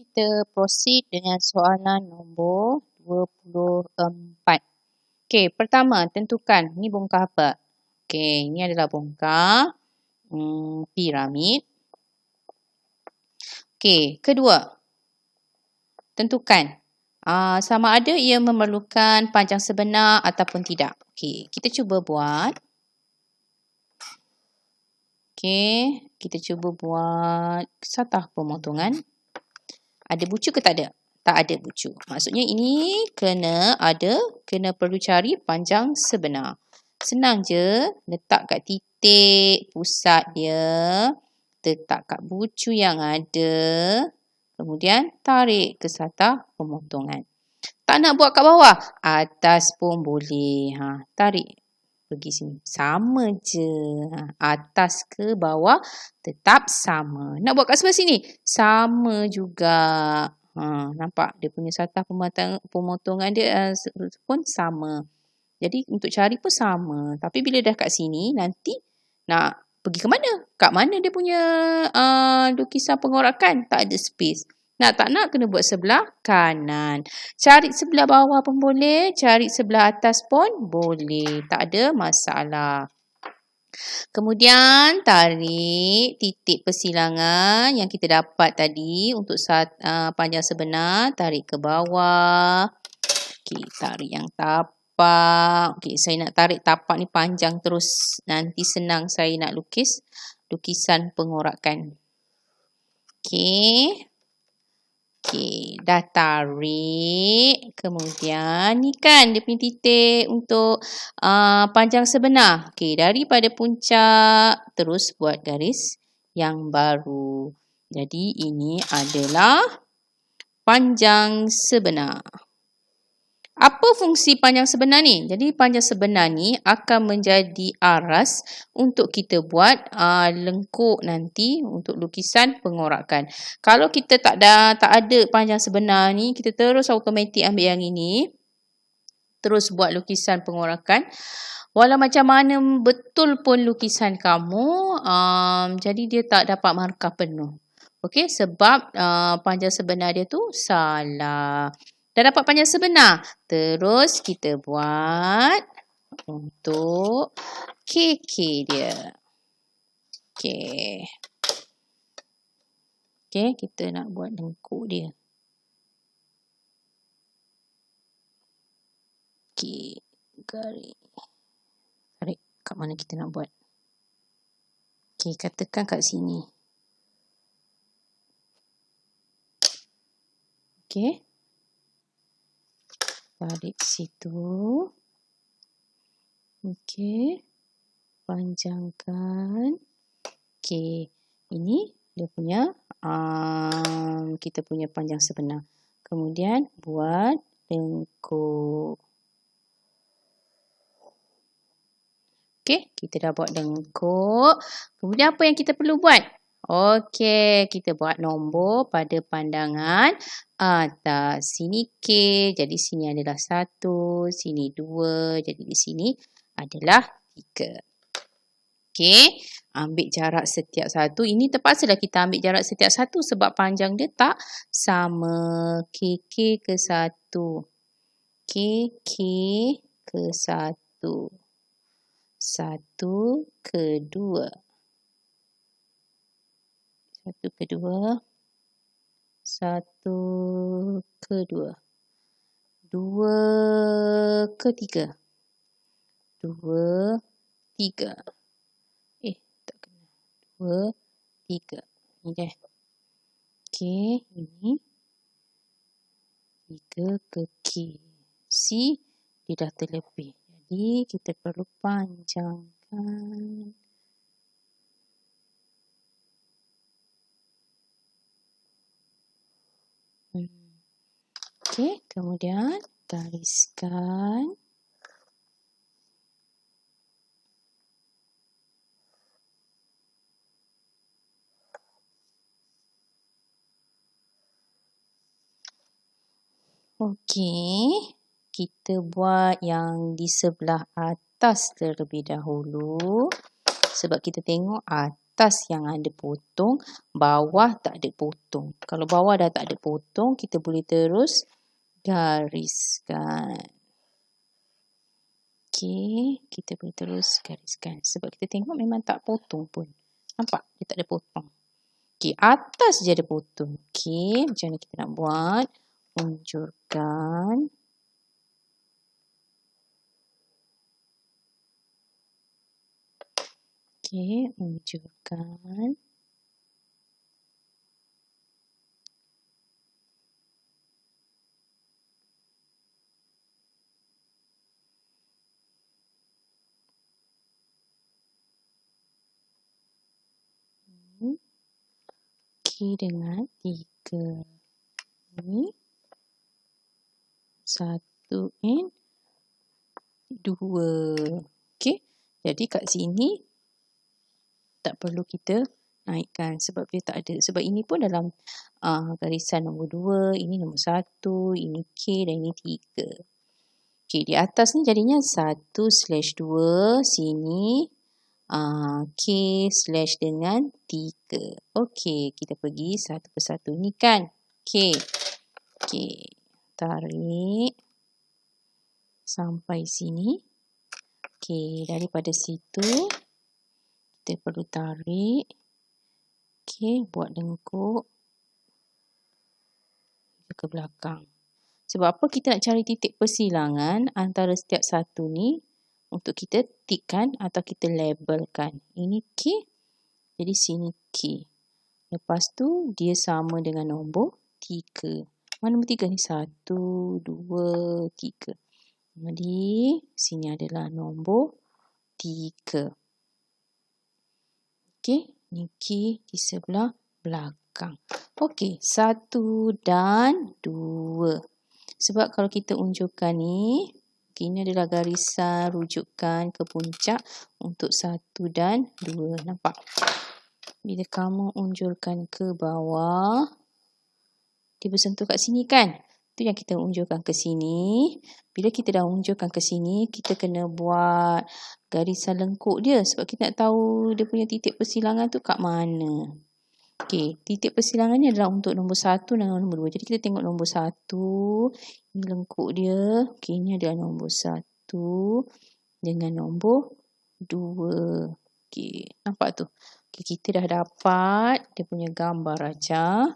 Kita proceed dengan soalan nombor 24. Okey, pertama tentukan. Ni bongkar apa? Okey, ni adalah bongkar piramid. Okey, kedua. Tentukan. Sama ada ia memerlukan panjang sebenar ataupun tidak. Okey, kita cuba buat. Okey, kita cuba buat satah pemotongan. Ada bucu ke tak ada? Tak ada bucu. Maksudnya ini kena perlu cari panjang sebenar. Senang je, letak kat titik pusat dia, letak kat bucu yang ada, kemudian tarik ke satah pemotongan. Tak nak buat kat bawah? Atas pun boleh. Tarik. Pergi sini. Sama je. Atas ke bawah tetap sama. Nak buat kat sebelah sini? Sama juga. Nampak dia punya satah pemotongan dia pun sama. Jadi untuk cari pun sama. Tapi bila dah kat sini, nanti nak pergi ke mana? Kat mana dia punya lukisan pengorakan? Tak ada space. Tak nak kena buat sebelah kanan. Cari sebelah bawah pun boleh. Cari sebelah atas pun boleh. Tak ada masalah. Kemudian tarik titik persilangan yang kita dapat tadi untuk panjang sebenar. Tarik ke bawah. Okey, tarik yang tapak. Okey, saya nak tarik tapak ni panjang terus. Nanti senang saya nak lukis lukisan pengorakan. Okey. Okey, dah tarik. Kemudian ni kan dia punya titik untuk panjang sebenar. Okey, daripada puncak terus buat garis yang baru. Jadi ini adalah panjang sebenar. Apa fungsi panjang sebenar ni? Jadi panjang sebenar ni akan menjadi aras untuk kita buat lengkuk nanti untuk lukisan pengorakan. Kalau kita tak ada panjang sebenar ni, kita terus automatik ambil yang ini. Terus buat lukisan pengorakan. Walau macam mana betul pun lukisan kamu, jadi dia tak dapat markah penuh. Okey, sebab panjang sebenar dia tu salah. Dah dapat panjang sebenar. Terus kita buat untuk KK dia. Okey. Okey, kita nak buat lengkuk dia. Okey, garis. Tarik kat mana kita nak buat. Okey, katakan kat sini. Okey. Tarik situ. Okey. Panjangkan. Okey. Ini dia punya kita punya panjang sebenar. Kemudian buat lengkuk. Okey, kita dah buat lengkuk. Kemudian apa yang kita perlu buat? Okey, kita buat nombor pada pandangan atas. Sini K, jadi sini adalah 1, sini 2, jadi di sini adalah 3. Okey, ambil jarak setiap satu. Ini terpaksalah kita ambil jarak setiap satu sebab panjang dia tak sama. KK ke 1. KK ke 1. 1 ke 2. 1 ke 2. 1 ke 2. 2 ke 3. 2, 3. Tak kena. 2, 3. Ni dah. Okey, ini 3 ke K. C, dia dah terlebih. Jadi, kita perlu panjangkan. Okey, kemudian gariskan. Okey, kita buat yang di sebelah atas terlebih dahulu. Sebab kita tengok atas atas yang ada potong, bawah tak ada potong. Kalau bawah dah tak ada potong, kita boleh terus gariskan. Okey, kita boleh terus gariskan. Sebab kita tengok memang tak potong pun. Nampak? Dia tak ada potong. Okey, atas je ada potong. Okey, macam mana kita nak buat? Unjurkan. Okey, unjurkan. Okey, dengan 3. Ini 1 and 2. Okey, jadi kat sini tak perlu kita naikkan sebab dia tak ada. Sebab ini pun dalam garisan nombor 2, ini nombor 1, ini K dan ini 3. Okey, di atas ni jadinya 1/2, sini K slash dengan 3. Okey, kita pergi satu persatu ni kan. Okey. Okey, tarik sampai sini. Okey, daripada situ kita perlu tarik. Okey, buat lengkuk ke belakang. Sebab apa kita nak cari titik persilangan antara setiap satu ni untuk kita tikkan atau kita labelkan. Ini K, jadi sini K. Lepas tu dia sama dengan nombor 3. Mana nombor 3 ni? 1, 2, 3. Jadi sini adalah nombor 3. Okey, ni K di sebelah belakang. Okey, 1 dan 2. Sebab kalau kita unjurkan ni, ini adalah garisan rujukan ke puncak untuk 1 dan 2. Nampak? Bila kamu unjurkan ke bawah, dia bersentuh kat sini kan? Itu yang kita unjurkan ke sini. Bila kita dah unjurkan ke sini, kita kena buat garisan lengkuk dia. Sebab kita nak tahu dia punya titik persilangan tu kat mana. Okey, titik persilangannya adalah untuk nombor 1 dan nombor 2. Jadi kita tengok nombor 1. Ini lengkuk dia. Okey, ini adalah nombor 1 dengan nombor 2. Okey, nampak tu? Okey, kita dah dapat dia punya gambar aja.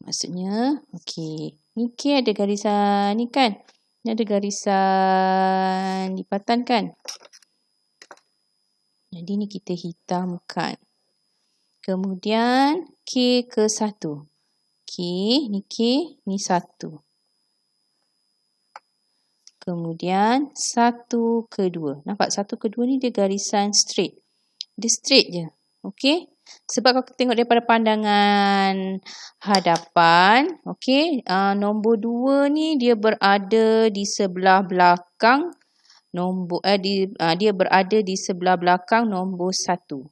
Maksudnya, okey, ni K ada garisan ni kan? Ni ada garisan lipatan kan? Jadi ni kita hitamkan. Kemudian K ke 1. K, ni 1. Kemudian 1 ke 2. Nampak 1 ke 2 ni dia garisan straight. Dia straight je. Okey? Sebab kalau kita tengok daripada pandangan hadapan, okey, nombor 2 ni dia berada di sebelah belakang nombor dia berada di sebelah belakang nombor 1.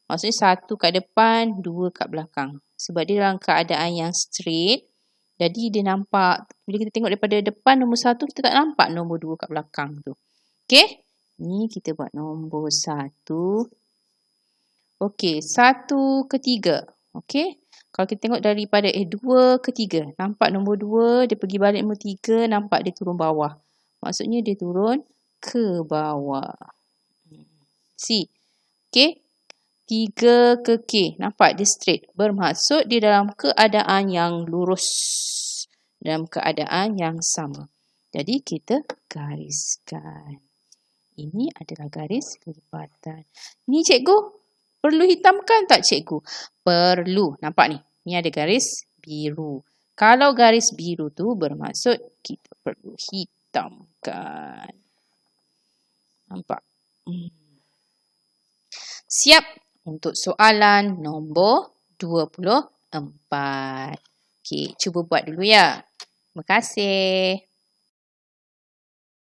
Maksudnya 1 kat depan, 2 kat belakang. Sebab dia dalam keadaan yang straight. Jadi dia nampak, bila kita tengok daripada depan nombor 1, kita tak nampak nombor 2 kat belakang tu. Okey? Ni kita buat nombor 1. Okey, 1 ke 3. Okey? Kalau kita tengok daripada 2 ke 3. Nampak nombor 2, dia pergi balik nombor 3, nampak dia turun bawah. Maksudnya dia turun ke bawah. C. Okey? 3 ke K. Nampak dia straight. Bermaksud dia dalam keadaan yang lurus. Dalam keadaan yang sama. Jadi kita gariskan. Ini adalah garis lipatan. Ni cikgu, perlu hitamkan tak cikgu? Perlu. Nampak ni? Ni ada garis biru. Kalau garis biru tu bermaksud kita perlu hitamkan. Nampak? Siap untuk soalan nombor 24. Okey, cuba buat dulu ya. Terima kasih.